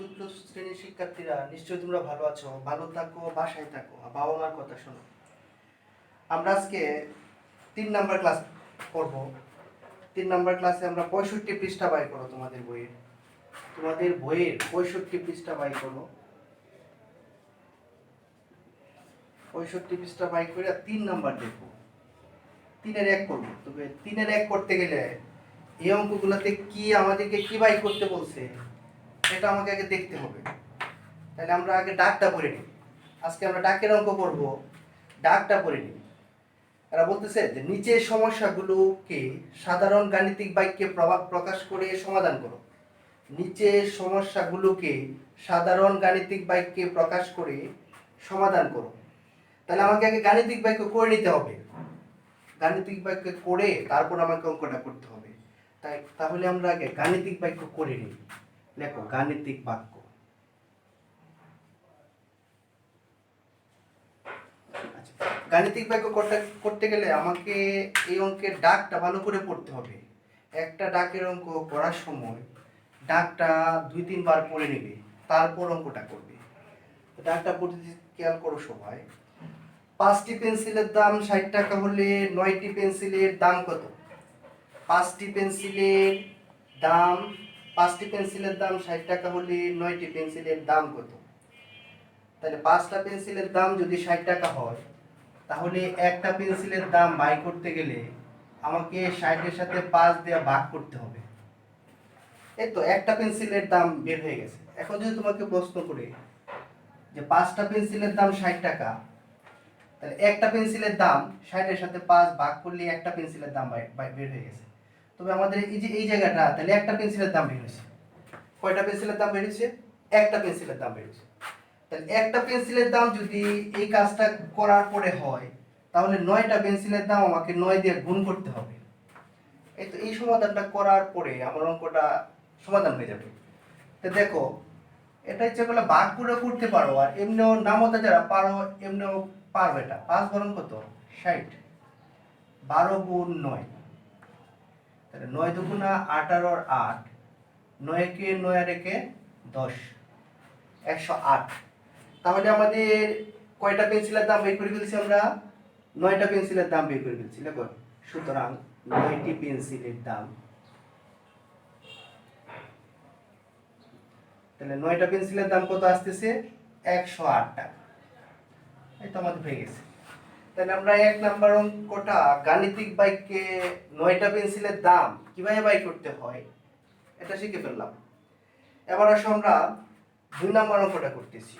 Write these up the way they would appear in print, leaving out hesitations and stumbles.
চতুর্থ শ্রেণীর শিক্ষার্থীরা, নিশ্চয়ই তোমরা ভালো আছো, ভালো থাকো, বাসায় থাকো, বাবা মার কথা শোনো। আমরা আজকে 3 নাম্বার ক্লাস করব। 3 নাম্বার ক্লাসে আমরা 65 পৃষ্ঠা বাই করো। তোমাদের বইয়ের 65 পৃষ্ঠা বাই করো। 65 পৃষ্ঠা বাই করে 3 নাম্বার দেখবো। 3-এর 1 করবো। তবে 3-এর 1 করতে গেলে এই অঙ্কগুলোতে কি আমাদেরকে কি বাই করতে বলছে এটা আমাকে আগে দেখতে হবে। তাহলে আমরা আগে ডাকটা পড়ে নিই। আজকে আমরা ডাকের অঙ্ক করব, ডাকটা পড়ে নিই। এরা বলতেছে যে নিচের সমস্যাগুলোকে সাধারণ গাণিতিক বাক্যে প্রকাশ করে সমাধান করো। নিচের সমস্যাগুলোকে সাধারণ গাণিতিক বাক্যে প্রকাশ করে সমাধান করো। তাহলে আমাকে আগে গাণিতিক বাক্য করে নিতে হবে। গাণিতিক বাক্য করে তারপর আমাকে অঙ্কটা করতে হবে। তাহলে আমরা আগে গাণিতিক বাক্য করে নিই। লেখো গাণিতিক বাক্য। গাণিতিক বাক্য করতে গেলে আমাকে এই অঙ্কের ডাকটা ভালো করে পড়তে হবে। একটা ডাকের অঙ্ক করার সময় ডাকটা 2-3 বার পড়ে নেবে, তারপর অঙ্কটা করবে। ডাকটা পড়তে খেয়াল করো সবাই। 5টি পেন্সিলের দাম 60 টাকা হলে 9টি পেন্সিলের দাম কত? 5টি পেন্সিলের দাম 60 টাকা হলে 9টি পেন্সিলের দাম কত? তাহলে 5টা পেন্সিলের দাম যদি 60 টাকা হয়, তাহলে একটা পেন্সিলের দাম বাই করতে গেলে আমাকে 60-এর সাথে 5 দিয়ে ভাগ করতে হবে। এই তো একটা পেন্সিলের দাম বের হয়ে গেছে। এখন যদি তোমাকে প্রশ্ন করে যে 5টা পেন্সিলের দাম 60 টাকা, তাহলে একটা পেন্সিলের দাম 60-এর সাথে 5 ভাগ করলে একটা পেন্সিলের দাম বের হয়ে গেছে। তবে আমাদের এই জায়গাটা, তাহলে একটা পেন্সিলের দাম বের হয়েছে। কয়টা পেন্সিলের দাম বের হয়েছে? একটা পেন্সিলের দাম বের হয়েছে। তাহলে একটা পেন্সিলের দাম যদি এই কাজটা করার পরে হয়, তাহলে 9টা পেন্সিলের দাম আমাকে 9 দিয়ে গুণ করতে হবে। এই তো এই সমাধানটা করার পরে আমার অঙ্কটা সমাধান হয়ে যাবে। তো দেখো, এটা ইচ্ছা করলে ভাগ করে করতে পারো, আর এমনিও নামতা যারা পারো এমনিও পারবে। এটা 5 বরং কত? 60। 12 গুণ 9, তাহলে 9 দুগুণা 18 আর 8, 9 কে 9 আর 1 10, 108। তাহলে আমাদের কয়টা পেন্সিলের দাম বের করে ফেলছি আমরা? 9টা পেন্সিলের দাম বের করে ফেলছি। দেখো, সুতরাং 9টি পেন্সিলের দাম, তাহলে 9টা পেন্সিলের দাম কত আসতেছে? 108 টাকা। এই তো আমাদের হয়ে গেছে। তাহলে আমরা 1 নাম্বার অঙ্কটা গাণিতিক বাক্যে 9টা পেন্সিলের দাম কিভাবে বাই করতে হয় এটা শিখে ফেললাম। এবার আসো আমরা 2 নাম্বার অঙ্কটা করতেছি।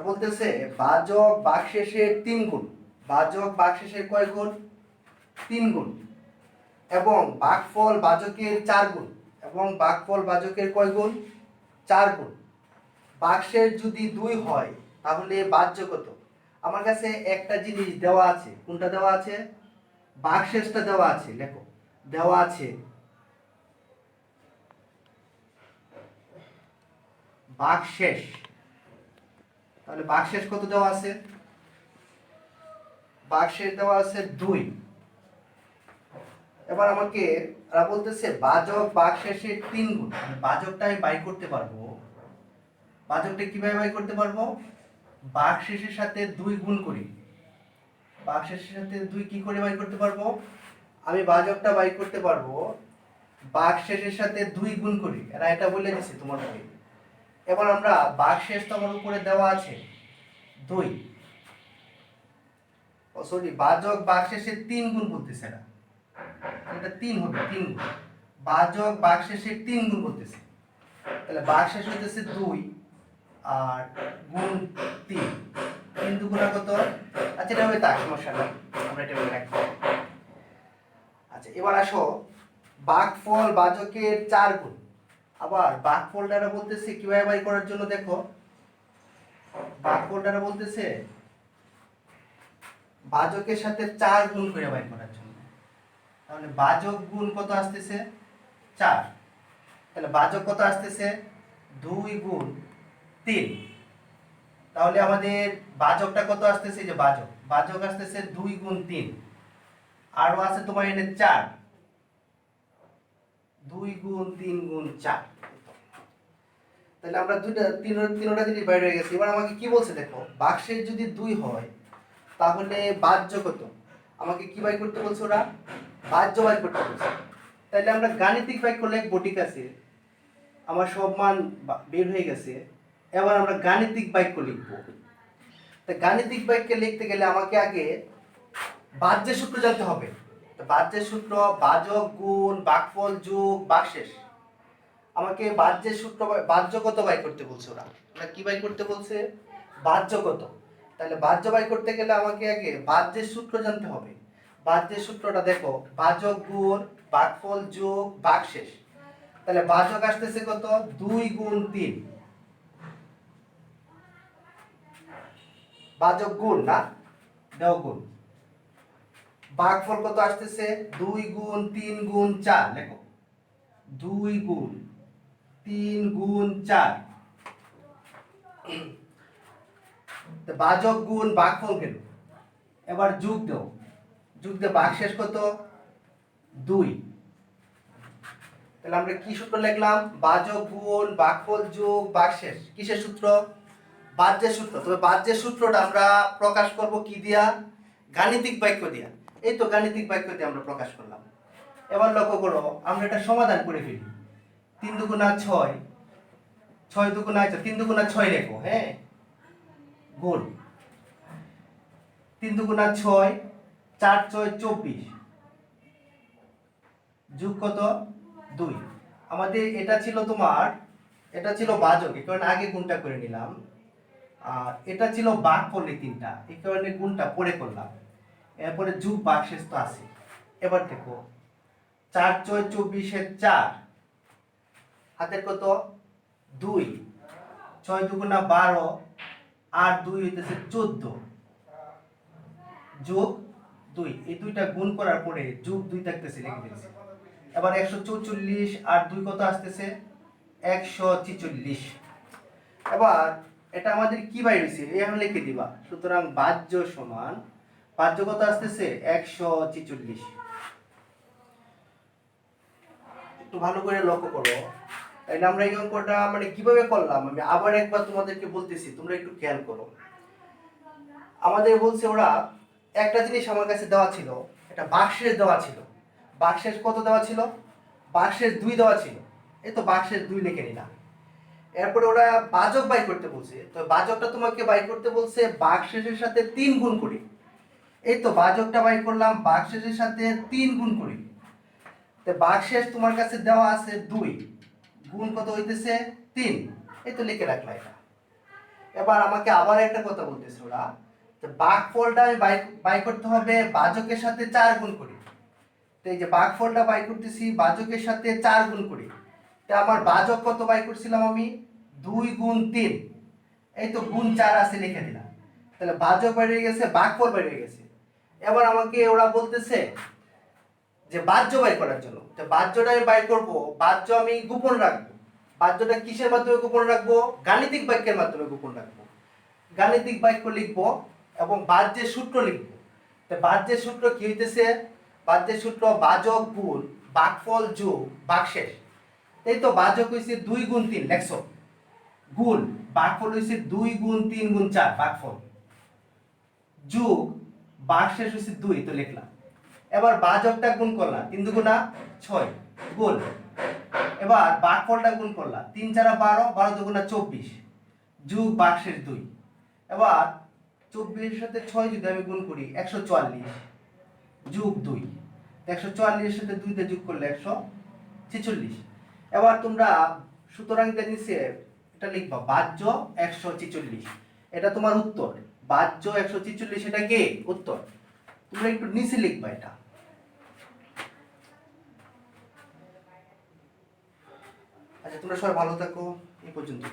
বলতেছে ভাজক ভাগশেষের 3 গুণ। ভাজক ভাগশেষের কয় গুণ? 3 গুণ। এবং ভাগফল ভাজকের 4 গুণ। এবং ভাগফল ভাজকের কয় গুণ? 4 গুণ। ভাগশেষ যদি 2 হয়, তাহলে ভাজ্য কত? আমার কাছে একটা জিনিস দেওয়া আছে। কোনটা দেওয়া আছে? ভাগশেষটা দেওয়া আছে। লেখো, দেওয়া আছে ভাগশেষ। তাহলে ভাগশেষ কত দেওয়া আছে? ভাগশেষ দেওয়া আছে 2। এবার আমাকে বলতেছে ভাজক ভাগশেষের 3 গুণ। ভাজকটা আমি বাই করতে পারবো। ভাজকটা কিভাবে বাই করতে পারবো? ভাগশেষের সাথে 2 গুণ করি। ভাগশেষের সাথে 2 কি করে বাই করতে পারবো? আমি ভাজকটা বাই করতে পারবো ভাগশেষের সাথে 2 গুণ করি। এরা এটা বলে দিছে তোমাদেরকে। এবার আমরা ভাগশেষ তো আমার উপরে দেওয়া আছে 2, সরি, ভাজক ভাগশেষে 3 গুণ বলতেছে। এটা 3 হবে, 3 গুণ। ভাজক ভাগশেষে 3 গুণ বলতেছে। তাহলে ভাগশেষ হইতেছে 2 আর গুণ 3। 3 দুগুণা কত? আচ্ছা, এটা হবে, তার সমস্যা নাই, আমরা এটা বলে রাখবো। আচ্ছা, এবার আসো ভাগফল ভাজকের 4 গুণ। আবার ভাগফলটা বলতেছে কিভাবে বাই করার জন্য। দেখো, ভাগফলটা বলতেছে ভাজকের সাথে 4 গুণ করে বাই করার জন্য। তাহলে ভাজক গুণ কত আসতেছে? 4। তাহলে ভাজক কত আসতেছে? 2 গুণ 3। তাহলে আমাদের ভাজকটা কত আসতেছে? যে ভাজক আসতেছে 2 গুণ 3। আরও আছে তোমার এখানে 4। 2 গুণ 3 গুণ 4। তাহলে আমরা তিনটা জিনিস বাইরে হয়ে গেছে। এবার আমাকে কি বলছে দেখো, বাক্সের যদি 2 হয় তাহলে বাহ্য কত, আমাকে কি বাই করতে বলছে ওরা, বাহ্য বাই করতে বলছে। তাহলে আমরা গাণিতিক বাক্য লিখবো, ঠিক আছে, আমার সব মান বের হয়ে গেছে। এবার আমরা গাণিতিক বাক্য লিখবো। তা গাণিতিক বাক্য লিখতে গেলে আমাকে আগে বাহ্যের সূত্র জানতে হবে। বাহ্যের সূত্র বাচক গুণ ভাগফল যোগ ভাগশেষ। আমাকে বাহ্যের সূত্র বাহ্য কত বাই করতে বলছে ওরা কি বাই করতে বলছে, বাহ্য কত। তাহলে বাহ্য বাই করতে গেলে আমাকে আগে বাহ্যের সূত্র জানতে হবে। বাহ্যের সূত্রটা দেখো, বাচক গুণ ভাগফল যোগ ভাগশেষ। তাহলে বাচক আসতেছে কত, 2 গুণ 3, বাচক গুণ না দেও গুণ। ভাগফল কত আসতেছে, 2 গুণ 3 গুণ 4, লেখো 2 গুণ 3 গুণ 4। বাচক গুণ ভাগফল গেল, এবার যোগ দাও, যোগ দিয়ে ভাগশেষ কত, 2। তাহলে আমরা কি সূত্র লিখলাম, বাচক গুণ ভাগফল যোগ ভাগশেষ। কিসের সূত্র, বাহ্যের সূত্র। তবে বাহ্যের সূত্রটা আমরা প্রকাশ করব কি দিয়া, গাণিতিক বাক্য দিয়া। এই তো গাণিতিক বাক্য দিয়ে আমরা প্রকাশ করলাম। এবার লক্ষ্য করো, আমরা এটা সমাধান করে ফেলি। 3 দুগুণা 6, 6 দুগুণা 3 দুগুণা 6 লেখো, হ্যাঁ, গুণ 3 দুগুণা 6, 4 6 24, যোগ কত, 2। আমাদের এটা ছিল তোমার, এটা ছিল ভাজক, এই কারণে আগে গুণটা করে নিলাম। আর এটা ছিল ভাগফল, এই 3টা, এই কারণে গুণটা পরে করলাম। এরপরে যোগ ভাগশেষ তো আছে। এবার দেখো 4 6 24 4, হাতের কত, 2, 6 দুগুণা 12, আর 2 হইতেছে 14, যোগ 2। এই দুইটা গুণ করার পরে যোগ 2 থাকতেছে, লিখে দিয়েছি। এবার 144 আর 2 কত আসতেছে, 146। এবার এটা আমাদের কি বাইর হইছে, এখানে লিখে দিবা। সুতরাং বাহ্য সমান, বাহ্য কত আসতেছে, 146। একটু ভালো করে লক্ষ্য করো। তাইলে আমরা এই অঙ্কটা মানে কিভাবে করলাম, আমি আবার একবার তোমাদেরকে বলতেছি, তোমরা একটু খেয়াল করো। আমাদের বলছে ওরা একটা জিনিস আমার কাছে দেওয়া ছিল, এটা বাক্সের দেওয়া ছিল। বাক্সের কত দেওয়া ছিল, বাক্সের 2 দেওয়া ছিল। এই তো বাক্সের 2 লিখে নিলাম। এরপরে ওরা বাচক বাই করতে বলছে, তো বাচকটা তোমাকে বাই করতে বলছে বাক্সের সাথে 3 গুণ করি। এই তো বাচকটা বাই করলাম, বাক্সের সাথে 3 গুণ করি। তো ভাগশেষ তোমার কাছে দেওয়া আছে 2, গুণ কত হইতেছে 3। এই তো লিখে রাখলাম এটা। এবার আমাকে আবার একটা কথা বলতেছে ওরা, যে ভাগফলটা আমি বাই করতে হবে ভাজকের সাথে 4 গুণ করি। তো এই যে ভাগফলটা বাই করতেছি ভাজকের সাথে 4 গুণ করি। তো আমার ভাজক কত বাই করছিলাম আমি, 2 গুণ 3। এই তো গুণ 4 আছে, লিখে দিলাম। তাহলে ভাজক বেরিয়ে গেছে, ভাগফল বেরিয়ে গেছে। এবার আমাকে ওরা বলতেছে যে বাহ্য বাই করার জন্য, তো বাহ্যটা আমি বাই করব, বাহ্য আমি গোপন রাখবো। বাহ্যটা কিসের মাধ্যমে গোপন রাখবো, গাণিতিক বাক্যের মাধ্যমে গোপন রাখবো। গাণিতিক বাক্য লিখবো এবং বাহ্যের সূত্র লিখবো। তো বাহ্যের সূত্র কি হইতেছে, বাহ্যের সূত্র বাচক গুণ ভাগফল যোগ ভাগশেষ। এই তো বাচক হইছে 2 গুণ 3, লেখছো, গুণ ভাগফল হইছে 2 গুণ 3 গুণ 4 ভাগফল, যোগ ভাগশেষ হইছে 2, তো লিখলাম। এবার ভাজকটা গুণ করলাম, 3 দুগুণা 6 গুণ। এবার ভাগফলটা গুণ করলাম, 3 4 12, 12 দুগুণা 24, যোগ ভাগশেষ 2। এবার 24 এর সাথে 6 যদি আমি গুণ করি 144, যোগ 2। 144 এর সাথে 2 তে যোগ করলে 146। এবার তোমরা সুতরাং এর নিচে এটা লিখবা বাহ্য 146, এটা তোমার উত্তর। বাহ্য 146, এটা কি উত্তর। তোমরা একটু নিচে লিখবা এটা। আচ্ছা, তোমরা সবাই ভালো থাকো, এই পর্যন্ত।